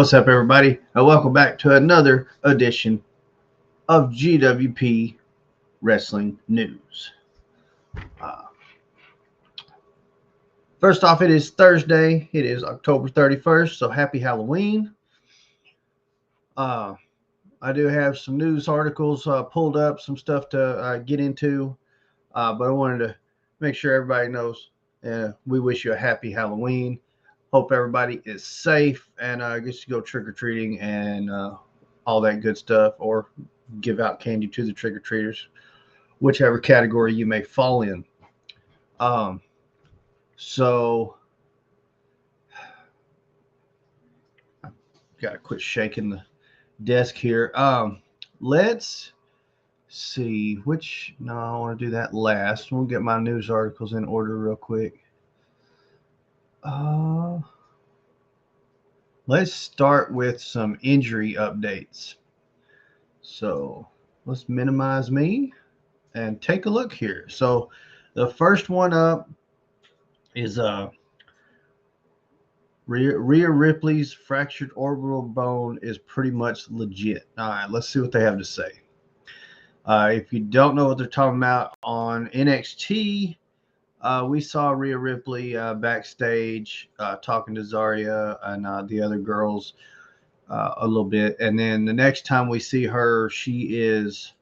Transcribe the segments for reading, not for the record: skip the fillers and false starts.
What's up, everybody? And welcome back to another edition of GWP Wrestling News. Uh, First off, it is Thursday. It is October 31st, so happy Halloween. I do have some news articles pulled up, some stuff to get into, but I wanted to make sure everybody knows we wish you a happy Halloween. Hope everybody is safe and gets to go trick-or-treating and all that good stuff, or give out candy to the trick-or-treaters, whichever category you may fall in. So I've got to quit shaking the desk here. Let's see which. No, I want to do that last. We'll get my news articles in order real quick. Let's start with some injury updates. So let's minimize me and take a look here. So the first one up is Rhea Ripley's fractured orbital bone is pretty much legit. All right, let's see what they have to say. If you don't know what they're talking about, on NXT, we saw Rhea Ripley backstage talking to Zarya and the other girls a little bit. And then the next time we see her, she is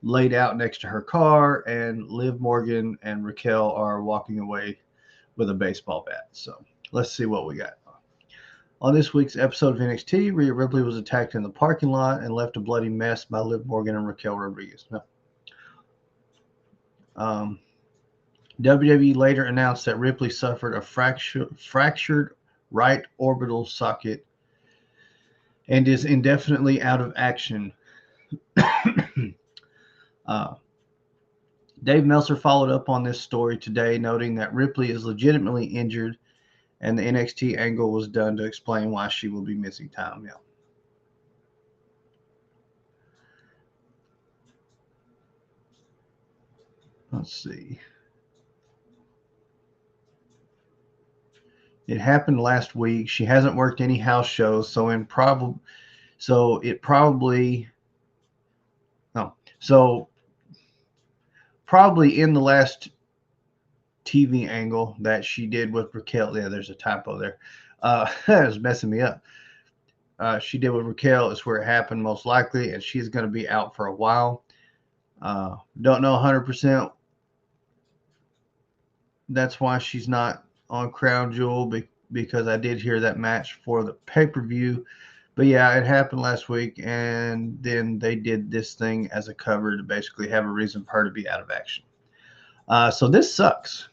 laid out next to her car, and Liv Morgan and Raquel are walking away with a baseball bat. So let's see what we got. On this week's episode of NXT, Rhea Ripley was attacked in the parking lot and left a bloody mess by Liv Morgan and Raquel Rodriguez. No. WWE later announced that Ripley suffered a fractured right orbital socket and is indefinitely out of action. Dave Meltzer followed up on this story today, noting that Ripley is legitimately injured, and the NXT angle was done to explain why she will be missing time. Yeah. Let's see. It happened last week. She hasn't worked any house shows, so probably in the last TV angle that she did with Raquel. Yeah, there's a typo there. It was messing me up. She did with Raquel is where it happened most likely, and she's going to be out for a while. Don't know 100%. That's why she's not on Crown Jewel, because I did hear that match for the pay-per-view. But yeah, it happened last week, and then they did this thing as a cover to basically have a reason for her to be out of action. So this sucks.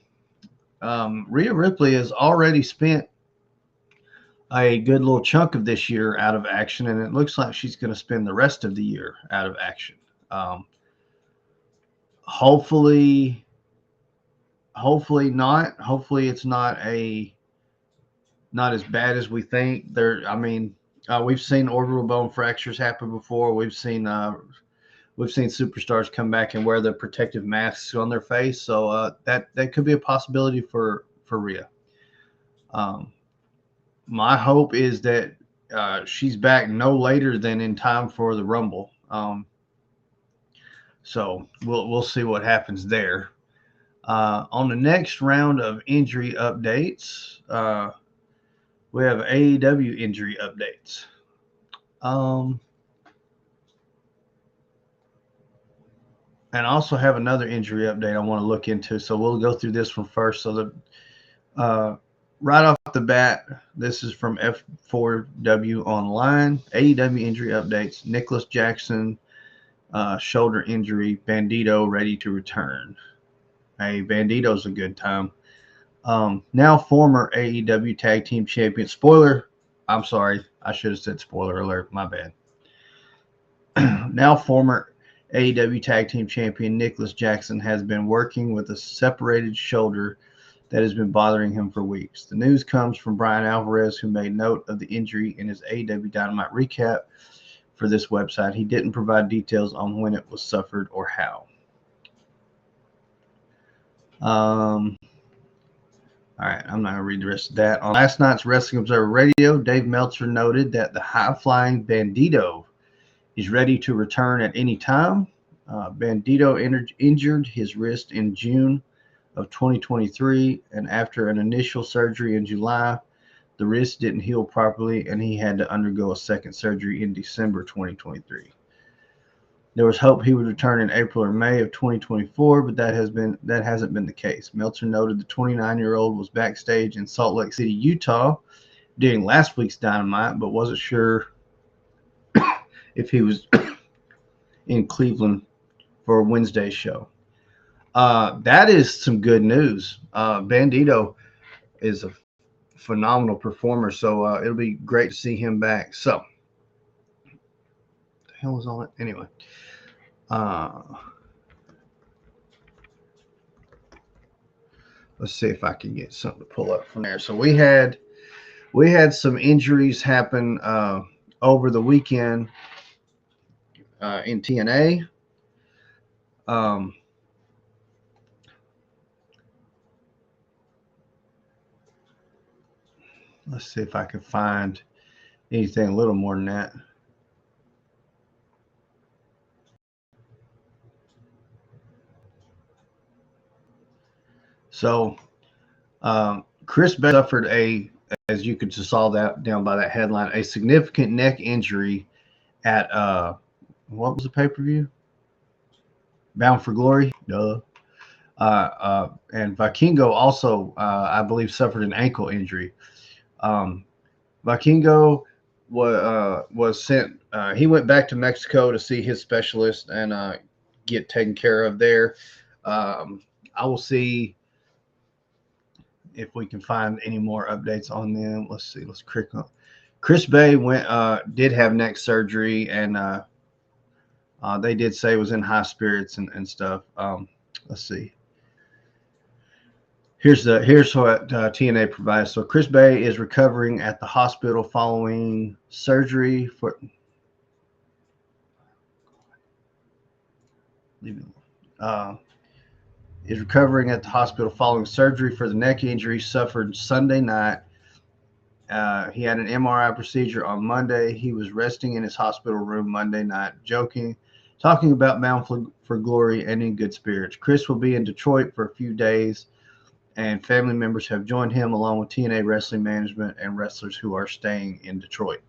Rhea Ripley has already spent a good little chunk of this year out of action, and it looks like she's going to spend the rest of the year out of action. Hopefully not. Hopefully it's not as bad as we think. We've seen orbital bone fractures happen before. We've seen superstars come back and wear the protective masks on their face. So that could be a possibility for Rhea. My hope is that she's back no later than in time for the Rumble. So we'll see what happens there. On the next round of injury updates, we have AEW injury updates. And I also have another injury update I want to look into. So we'll go through this one first. So right off the bat, this is from F4W Online. AEW injury updates. Nicholas Jackson, shoulder injury. Bandito ready to return. Hey, Bandito's a good time. Now former AEW Tag Team Champion. Spoiler. I'm sorry. I should have said spoiler alert. My bad. Now former AEW Tag Team Champion Nicholas Jackson has been working with a separated shoulder that has been bothering him for weeks. The news comes from Brian Alvarez, who made note of the injury in his AEW Dynamite recap for this website. He didn't provide details on when it was suffered or how. All right, I'm not going to read the rest of that. On last night's Wrestling Observer Radio, Dave Meltzer noted that the high-flying Bandito is ready to return at any time. Bandito injured his wrist in June of 2023, and after an initial surgery in July, the wrist didn't heal properly, and he had to undergo a second surgery in December 2023. There was hope he would return in April or May of 2024, but that hasn't been the case. Meltzer noted the 29-year-old was backstage in Salt Lake City, Utah, during last week's Dynamite, but wasn't sure if he was in Cleveland for Wednesday's show. That is some good news. Bandito is a phenomenal performer, so it'll be great to see him back. So, the hell was all that? Anyway, let's see if I can get something to pull up from there. So we had some injuries happen over the weekend in TNA. Let's see if I can find anything a little more than that. So Chris Bay suffered as you could just saw that down by that headline, a significant neck injury at what was the pay-per-view? Bound for Glory. Duh. And Vikingo also, I believe, suffered an ankle injury. Vikingo was sent. He went back to Mexico to see his specialist and get taken care of there. I will see if we can find any more updates on them. Let's see. Let's click on. Chris Bay did have neck surgery, and they did say it was in high spirits and stuff. Let's see. Here's what TNA provides. So Chris Bay is recovering at the hospital following surgery for. Is recovering at the hospital following surgery for the neck injury suffered Sunday night. He had an MRI procedure on Monday. He was resting in his hospital room Monday night, talking about Bound for Glory and in good spirits. Chris will be in Detroit for a few days, and family members have joined him along with TNA Wrestling Management and wrestlers who are staying in Detroit.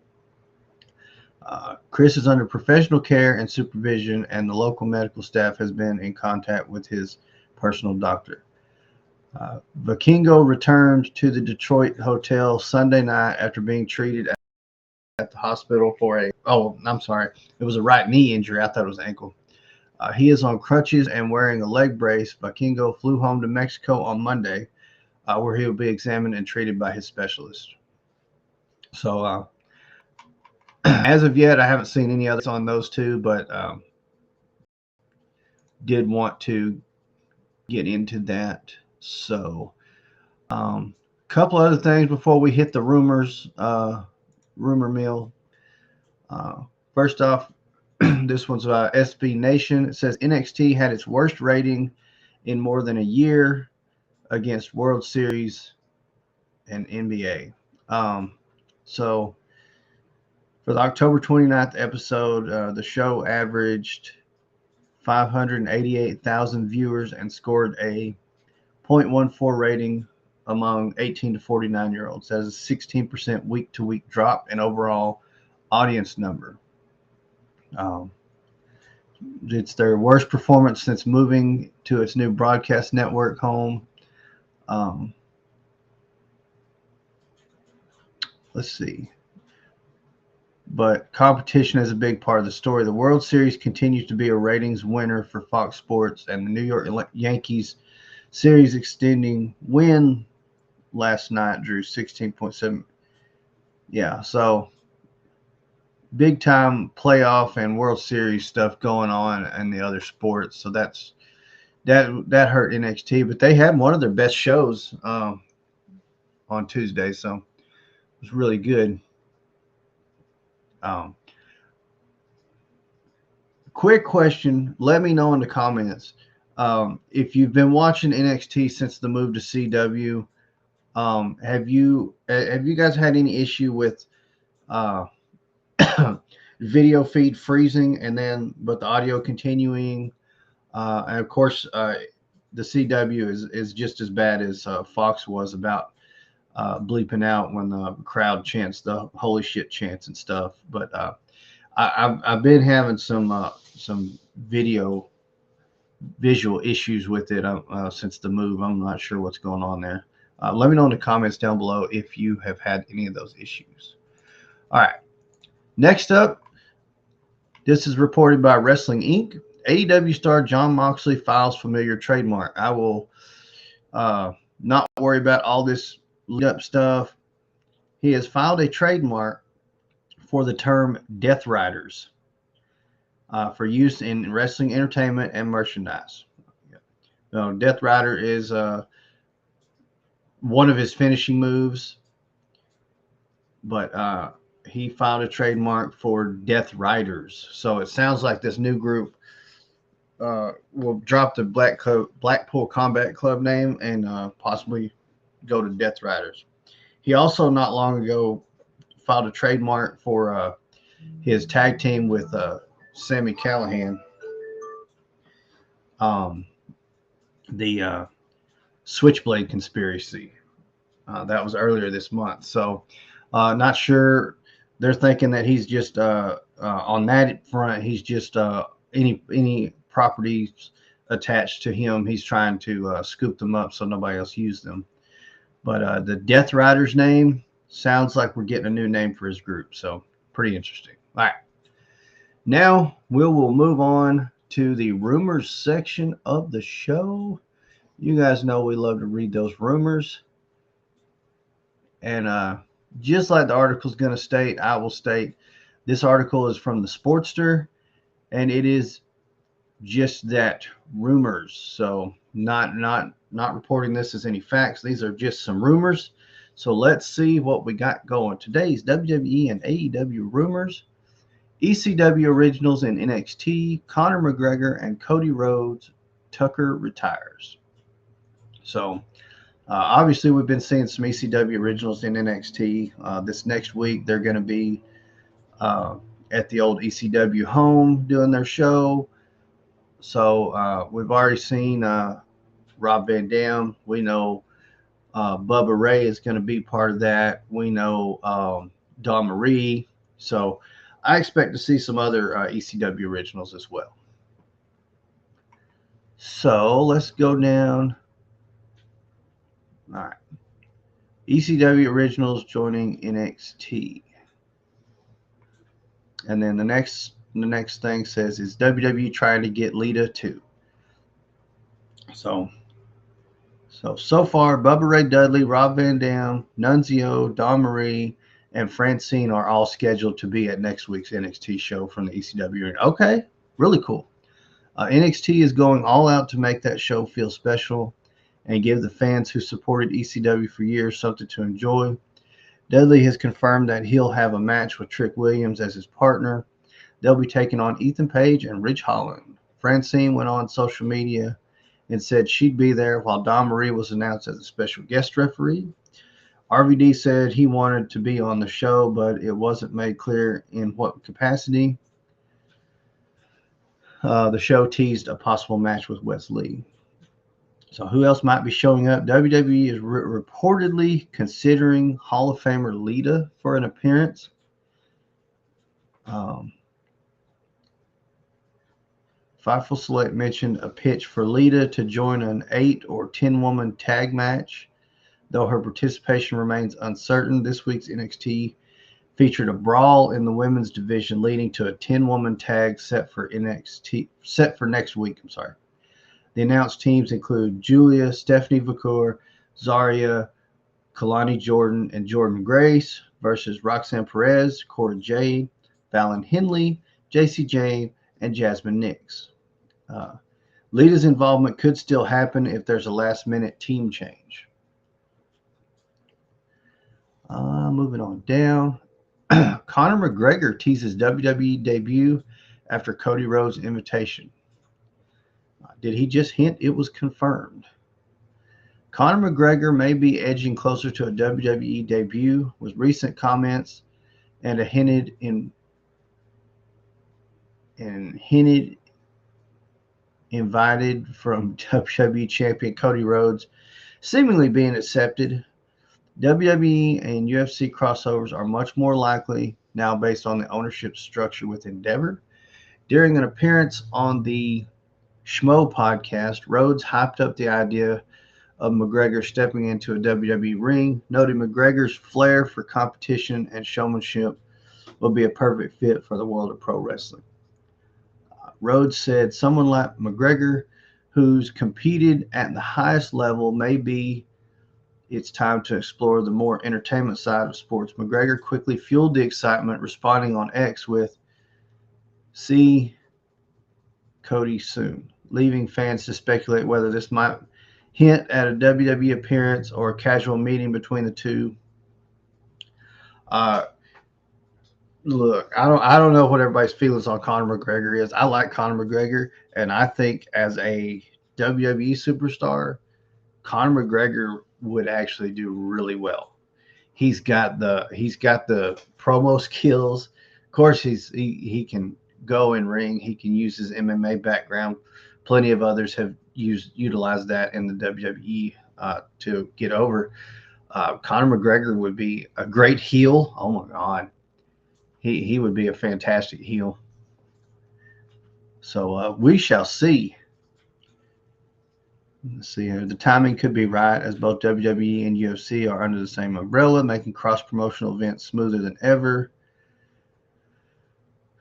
Chris is under professional care and supervision, and the local medical staff has been in contact with his personal doctor. Vikingo returned to the Detroit hotel Sunday night after being treated at the hospital for it was a right knee injury. I thought it was ankle. He is on crutches and wearing a leg brace. Vikingo flew home to Mexico on Monday, where he will be examined and treated by his specialist. So, as of yet, I haven't seen any others on those two, but did want to get into that. So, couple other things before we hit the rumor mill. First off, this one's about SB Nation. It says NXT had its worst rating in more than a year against World Series and NBA. So for the October 29th episode, the show averaged 588,000 viewers and scored a 0.14 rating among 18 to 49-year-olds. That is a 16% week-to-week drop in overall audience number. It's their worst performance since moving to its new broadcast network home. Let's see. But competition is a big part of the story. The World Series continues to be a ratings winner for Fox Sports, and the New York Yankees series extending win last night drew 16.7. Yeah, so big time playoff and World Series stuff going on in the other sports. So that hurt NXT, but they had one of their best shows on Tuesday, so it was really good. Quick question, let me know in the comments if you've been watching NXT since the move to CW. Have you guys had any issue with uh, video feed freezing and then but the audio continuing? And of course, the CW is just as bad as Fox was about bleeping out when the crowd chants the holy shit chants and stuff. But I've been having some visual issues with it since the move. I'm not sure what's going on there. Let me know in the comments down below if you have had any of those issues. All right. Next up, this is reported by Wrestling Inc. AEW star Jon Moxley files familiar trademark. I will not worry about all this lead up stuff. He has filed a trademark for the term Death Riders for use in wrestling entertainment and merchandise. Death Rider is one of his finishing moves, but he filed a trademark for Death Riders. So it sounds like this new group will drop the Blackpool Combat Club name and possibly go to Death Riders. He also not long ago filed a trademark for his tag team with Sami Callihan. The Switchblade Conspiracy. That was earlier this month. So, not sure. They're thinking that he's just on that front. He's just any properties attached to him. He's trying to scoop them up so nobody else used them. But the Death Riders name sounds like we're getting a new name for his group. So pretty interesting. All right. Now we'll move on to the rumors section of the show. You guys know we love to read those rumors. And just like the article is going to state, I will state this article is from the Sportster, and it is just that, rumors. So not reporting this as any facts. These are just some rumors. So let's see what we got going. Today's WWE and AEW rumors. ECW originals in NXT. Conor McGregor and Cody Rhodes. Tucker retires. So obviously, we've been seeing some ECW originals in NXT. This next week, they're going to be at the old ECW home doing their show. So we've already seen Rob Van Dam. We know Bubba Ray is going to be part of that. We know Dawn Marie. So I expect to see some other ECW originals as well. So let's go down. All right. ECW originals joining NXT. And then the next thing says, is WWE trying to get Lita too? So far, Bubba Ray Dudley, Rob Van Dam, Nunzio, Dawn Marie, and Francine are all scheduled to be at next week's NXT show from the ECW. Okay, really cool. NXT is going all out to make that show feel special and give the fans who supported ECW for years something to enjoy. Dudley has confirmed that he'll have a match with Trick Williams as his partner. They'll be taking on Ethan Page and Ridge Holland. Francine went on social media and said she'd be there, while Dawn Marie was announced as a special guest referee. RVD said he wanted to be on the show, but it wasn't made clear in what capacity. The show teased a possible match with Wes Lee. So who else might be showing up? WWE is reportedly considering Hall of Famer Lita for an appearance. Fightful Select mentioned a pitch for Lita to join an 8 or 10 woman tag match, though her participation remains uncertain. This week's NXT featured a brawl in the women's division, leading to a 10-woman tag set for next week. The announced teams include Julia, Stephanie Vacour, Zarya, Kalani Jordan, and Jordan Grace versus Roxanne Perez, Cora Jade, Fallon Henley, JC Jane, and Jasmine Nix. Lita's involvement could still happen if there's a last-minute team change. Moving on down. Conor McGregor teases WWE debut after Cody Rhodes' invitation. Did he just hint it was confirmed? Conor McGregor may be edging closer to a WWE debut with recent comments and a hinted invited from WWE champion Cody Rhodes seemingly being accepted. WWE and UFC crossovers are much more likely now based on the ownership structure with Endeavor. During an appearance on the Schmo podcast, Rhodes hyped up the idea of McGregor stepping into a WWE ring, noting McGregor's flair for competition and showmanship will be a perfect fit for the world of pro wrestling. Rhodes said, someone like McGregor, who's competed at the highest level, may be it's time to explore the more entertainment side of sports. McGregor quickly fueled the excitement, responding on X with, see Cody soon, leaving fans to speculate whether this might hint at a WWE appearance or a casual meeting between the two. Uh, Look, I don't know what everybody's feelings on Conor McGregor is. I like Conor McGregor, and I think as a WWE superstar, Conor McGregor would actually do really well. He's got the promo skills. Of course, he can go in ring. He can use his MMA background. Plenty of others have utilized that in the WWE to get over. Conor McGregor would be a great heel. Oh my God, he would be a fantastic heel. So we shall see. Let's see here. The timing could be right as both WWE and UFC are under the same umbrella, making cross promotional events smoother than ever.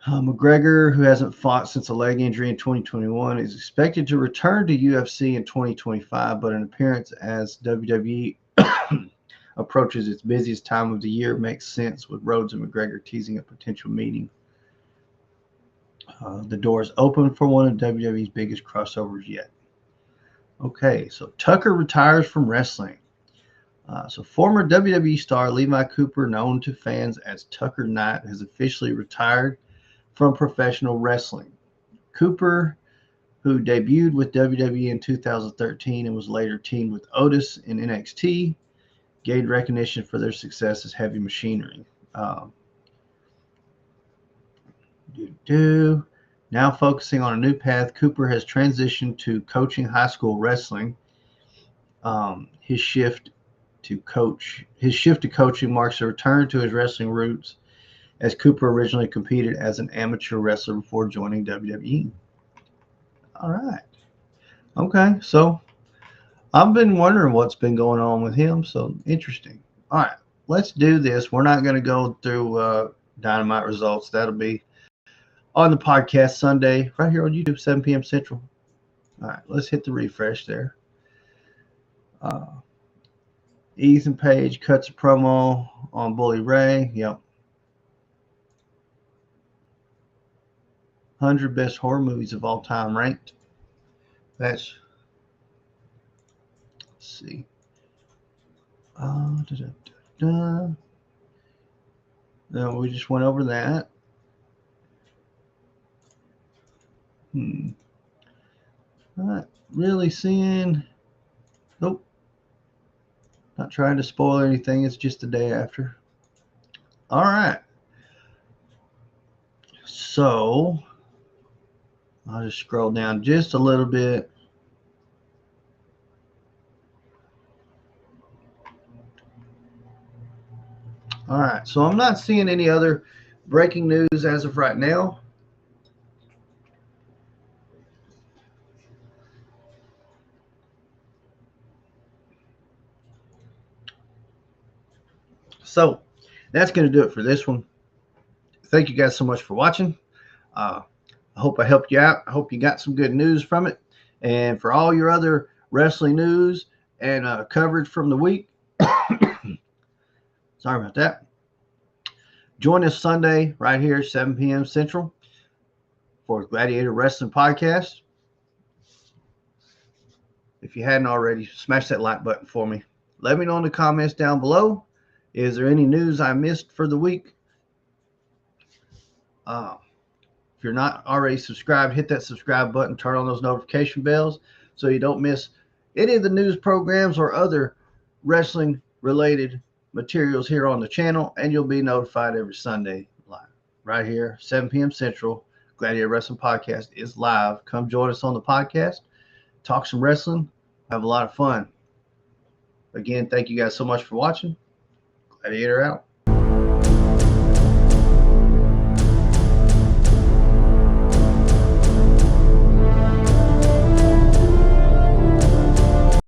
McGregor, who hasn't fought since a leg injury in 2021, is expected to return to UFC in 2025, but an appearance as WWE approaches its busiest time of the year makes sense, with Rhodes and McGregor teasing a potential meeting. The door is open for one of WWE's biggest crossovers yet. Okay, so Tucker retires from wrestling. So former WWE star Levi Cooper, known to fans as Tucker Knight, has officially retired from professional wrestling. Cooper, who debuted with WWE in 2013 and was later teamed with Otis in NXT, gained recognition for their success as Heavy Machinery. Now focusing on a new path, Cooper has transitioned to coaching high school wrestling. His shift to coaching marks a return to his wrestling roots, as Cooper originally competed as an amateur wrestler before joining WWE. All right. Okay, so I've been wondering what's been going on with him, so interesting. All right, let's do this. We're not going to go through Dynamite results. That'll be on the podcast Sunday, right here on YouTube, 7 p.m. Central. All right, let's hit the refresh there. Ethan Page cuts a promo on Bully Ray. Yep. 100 best horror movies of all time ranked. Let's see. No, we just went over that. Not really seeing. Nope. Not trying to spoil anything. It's just the day after. All right. So I'll just scroll down just a little bit. All right. So I'm not seeing any other breaking news as of right now. So that's going to do it for this one. Thank you guys so much for watching. I hope I helped you out. I hope you got some good news from it. And for all your other wrestling news and coverage from the week, sorry about that. Join us Sunday right here, 7 p.m. Central, for Gladiator Wrestling Podcast. If you hadn't already, smash that like button for me. Let me know in the comments down below. Is there any news I missed for the week? If you're not already subscribed, hit that subscribe button, turn on those notification bells so you don't miss any of the news programs or other wrestling related materials here on the channel, and you'll be notified every Sunday live right here, 7 p.m. Central. Gladiator Wrestling Podcast is live. Come join us on the podcast, talk some wrestling, have a lot of fun. Again, thank you guys so much for watching. Gladiator out.